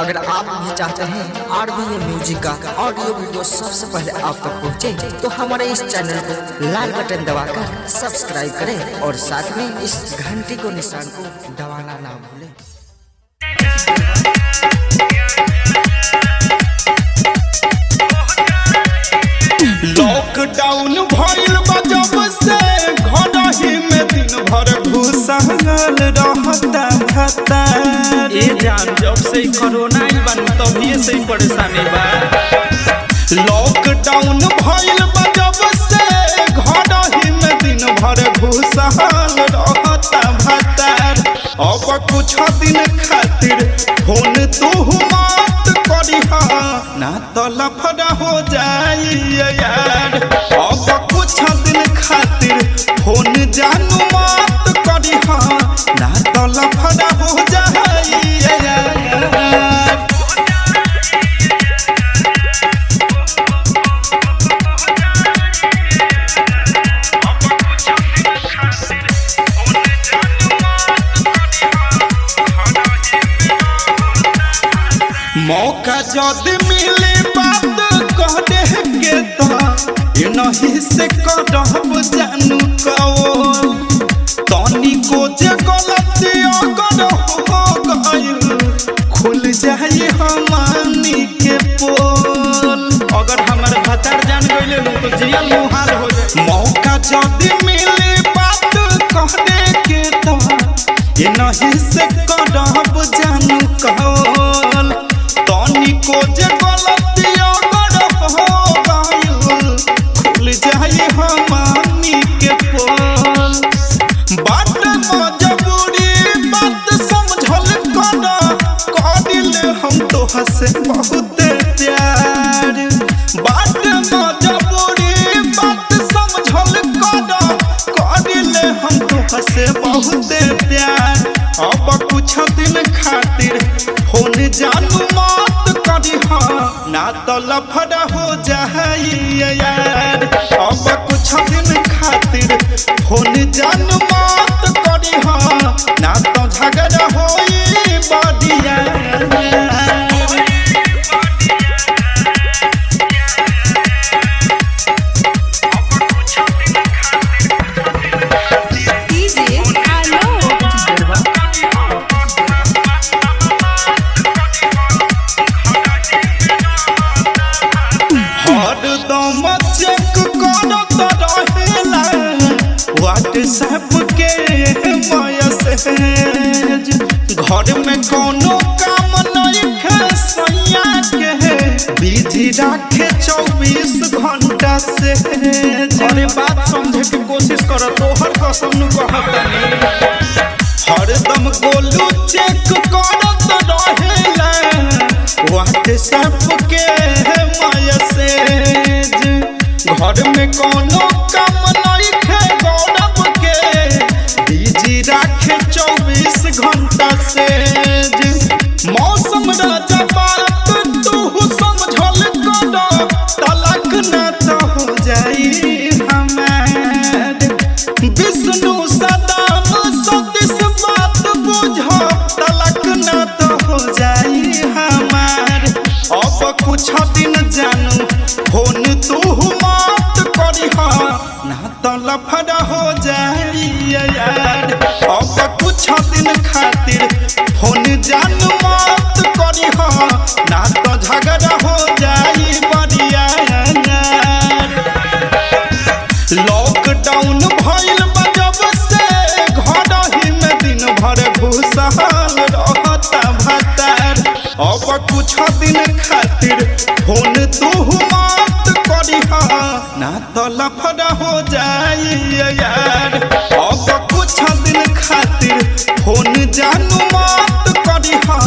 अगर आप भी चाहते हैं आरबीए म्यूजिक का ऑडियो वीडियो सबसे पहले आप तक पहुंचे, तो हमारे इस चैनल को लाल बटन दबाकर सब्सक्राइब करें और साथ में इस घंटी को निशान को दबाना ना भूलें। लॉकडाउन भइल बा जब से घर ही में दिन भर घुसल रहता भत्ता। ए जान जब से कोरोना आई बन तभी से परेशानी बा। लॉकडाउन भइल बा जब से घर ही में दिन भर घुसल रहता भत्ता। अब कुछ दिन खातिर फोन तू मत करिहा ना तो लफड़ा हो जाई यार। अब कुछ दिन खातिर फोन जानू मत करिहा ना तो लफड़ा हो जाई यार। मौका जद मिले बात कह दे के ये नहीं से करब जानू कौन तनी को जे गलती अगर हो गइल खुल जाए हमनी के पोल। अगर हमारे भतार जान गइले तो जियल मुहाल हो जाए। मौका जद मिले बात कह दे के ये नहीं से करब जानू कौन तनी को जे गलती अगर हो गइल खुल जाए हमनी के पोल। बात मजबूरी बात समझल कर दिल हम तो हंसे बहुत प्यार। बात मजबूरी बात समझल कर दिल हम तो हंसे बहुत प्यार। अब कुछ दिन खातिर फोन जानू मत करिहा ना तो लफड़ा हो जाई यार। अब कुछ दिन खातिर फोन जानू मत करिहा ना तो झगड़ा होई बढ़िया। हरदम चेक करत रहेला व्हाट्सएप के मैसेज। घर में कोनो काम नहीं है सैया के बिजी रखे 24 घंटा से। अरे बात समझे की कोशिश कर तोहर कसम नु कहतानी। हरदम गोलू चेक करत रहेला व्हाट्सएप के मैसेज। घर में कोनो काम नहीं है गौरव के बिजी रखे 24 घंटा से। मौसम राजा बात तू समझल कर तलाक ना तो हो जाई हमार। विष्णु सदाम सतीश बात बुझ तलाक ना तो हो जाई हमार। अब कुछ दिन जानू फोन तू मत करिहा ना तो लफड़ा हो जाई यार। अब कुछ दिन खातिर फोन जानू मत करिहा ना तो झगड़ा हो जाई बढ़िया। लॉकडाउन भइल बा जब से घर ही में दिन भर घुसल रहता भत्तार। अब कुछ दिन खातिर फोन तू मत करिहा ना तो लफड़ा हो जाई यार। अब कुछ दिन खातिर फोन जानू मत करिहा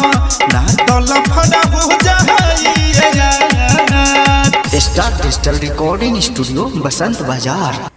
ना तो लफड़ा हो जाई यार। स्टार डिजिटल रिकॉर्डिंग स्टूडियो बसंत बाजार।